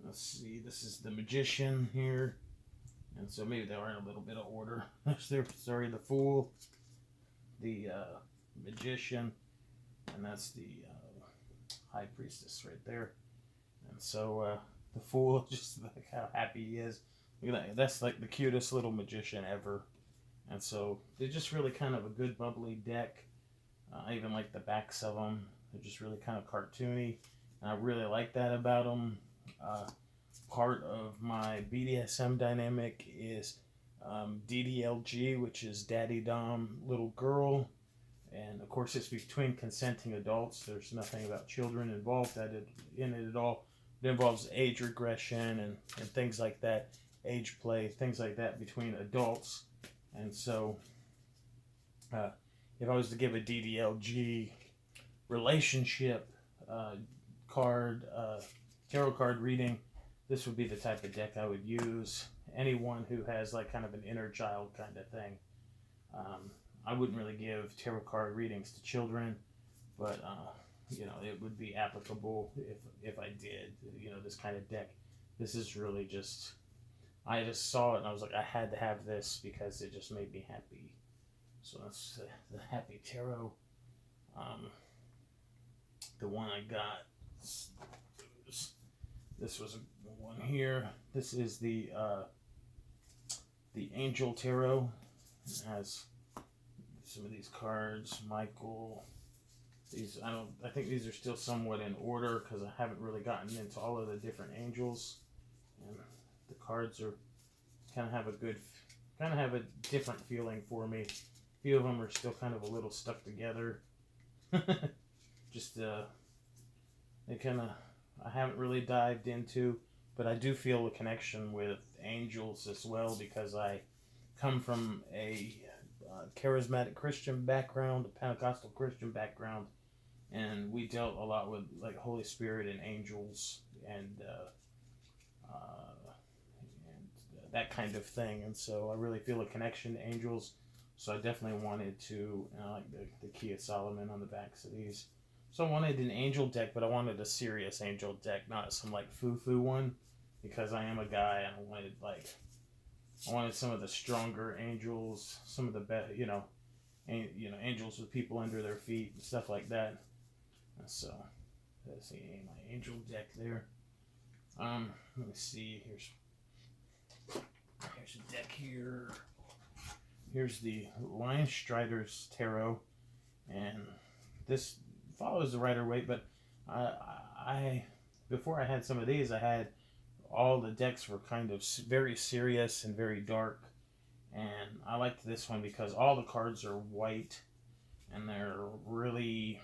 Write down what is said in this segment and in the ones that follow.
Let's see, this is the Magician here. And so maybe they are in a little bit of order. Sorry, the Fool, the Magician, and that's the High Priestess right there. And so the Fool, just like how happy he is. Look at that. That's like the cutest little magician ever. And so they're just really kind of a good bubbly deck. I even like the backs of them. They're just really kind of cartoony. And I really like that about them. Part of my BDSM dynamic is DDLG, which is Daddy Dom Little Girl. And of course, it's between consenting adults. There's nothing about children involved in it at all. It involves age regression and things like that, age play, things like that between adults. And so, if I was to give a DDLG relationship card, tarot card reading, this would be the type of deck I would use. Anyone who has like kind of an inner child kind of thing. I wouldn't really give tarot card readings to children, but it would be applicable if I did. This kind of deck. This is really just. I just saw it and I was like, I had to have this because it just made me happy. So that's the Happy Tarot. The one I got. This was one here. This is the Angel Tarot. It has some of these cards. Michael. I think these are still somewhat in order because I haven't really gotten into all of the different angels. And the cards are kind of have a different feeling for me. A few of them are still kind of a little stuck together. Just they kind of I haven't really dived into, but I do feel a connection with angels as well because I come from a charismatic Christian background, a Pentecostal Christian background, and we dealt a lot with like Holy Spirit and angels and that kind of thing. And so I really feel a connection to angels. So I definitely wanted to, I like the Key of Solomon on the backs of these. So I wanted an angel deck, but I wanted a serious angel deck, not some like foo-foo one, because I am a guy and I wanted some of the stronger angels, some of the best, angels with people under their feet and stuff like that. And so that's my angel deck there. Let me see. Here's a deck here. Here's the Lion Strider's Tarot, and this follows the Rider-Waite. But I before I had some of these, I had all the decks were kind of very serious and very dark, and I liked this one because all the cards are white, and they're really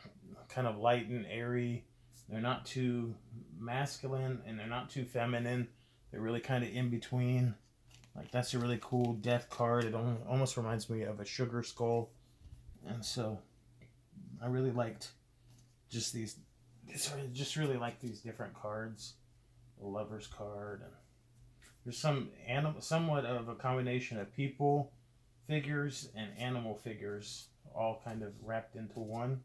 kind of light and airy. They're not too masculine, and they're not too feminine. They're really kind of in between. Like, that's a really cool death card. It almost reminds me of a sugar skull. And so I really liked just these. Just really like these different cards. The Lover's card. And there's somewhat of a combination of people figures and animal figures all kind of wrapped into one.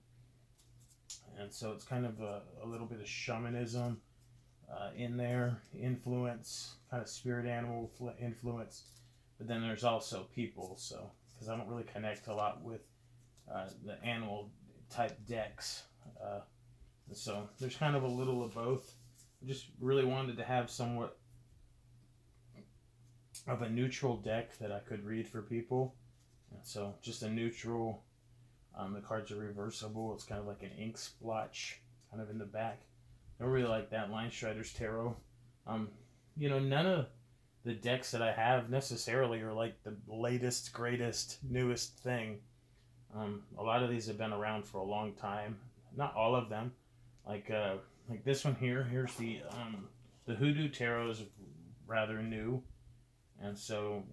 And so it's kind of a little bit of shamanism in there, influence, kind of spirit animal influence, but then there's also people. So because I don't really connect a lot with the animal type decks, and so there's kind of a little of both. I just really wanted to have somewhat of a neutral deck that I could read for people, and so just a neutral. The cards are reversible. It's kind of like an ink splotch kind of in the back. I really like that Lion Strider's Tarot. None of the decks that I have necessarily are like the latest, greatest, newest thing. A lot of these have been around for a long time. Not all of them. Like this one here. Here's the Hoodoo Tarot is rather new, and so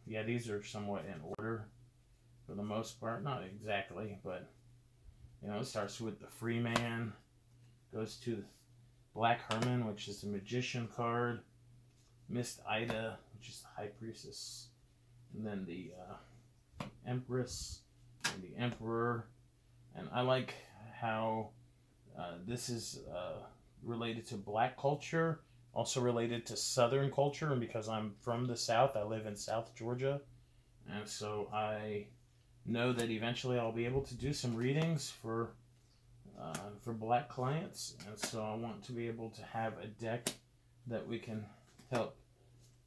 these are somewhat in order for the most part. Not exactly, but it starts with the Free Man, goes to Black Herman, which is the Magician card, Mist Ida, which is the High Priestess, and then the Empress and the Emperor. And I like how this is related to Black culture, also related to Southern culture, and because I'm from the South, I live in South Georgia, and so I know that eventually I'll be able to do some readings for Black clients, and so I want to be able to have a deck that we can help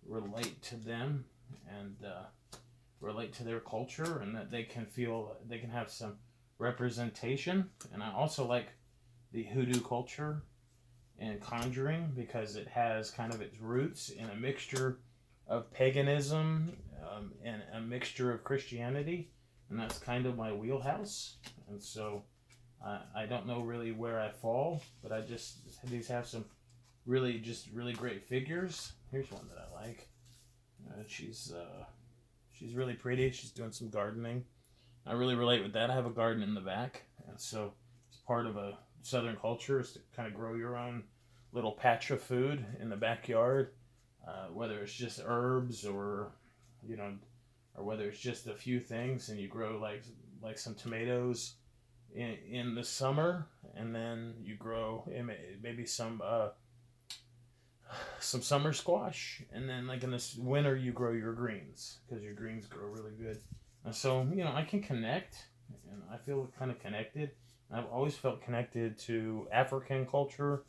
relate to them and relate to their culture, and that they can have some representation. And I also like the hoodoo culture and conjuring because it has kind of its roots in a mixture of paganism and a mixture of Christianity, and that's kind of my wheelhouse. And so I don't know really where I fall, but I just these have some really great figures. Here's one that I like. She's really pretty. She's doing some gardening. I really relate with that. I have a garden in the back, and so it's part of a Southern culture is to kind of grow your own little patch of food in the backyard, whether it's just herbs or you know, or whether it's just a few things, and you grow like some tomatoes in the summer, and then you grow maybe some summer squash, and then like in this winter you grow your greens because your greens grow really good. And so I can connect, and I feel kind of connected. I've always felt connected to African culture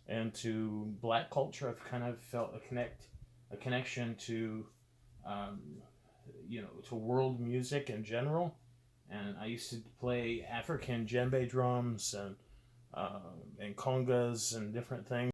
and to Black culture. I've kind of felt a connection to um, to world music in general. And I used to play African djembe drums and congas and different things.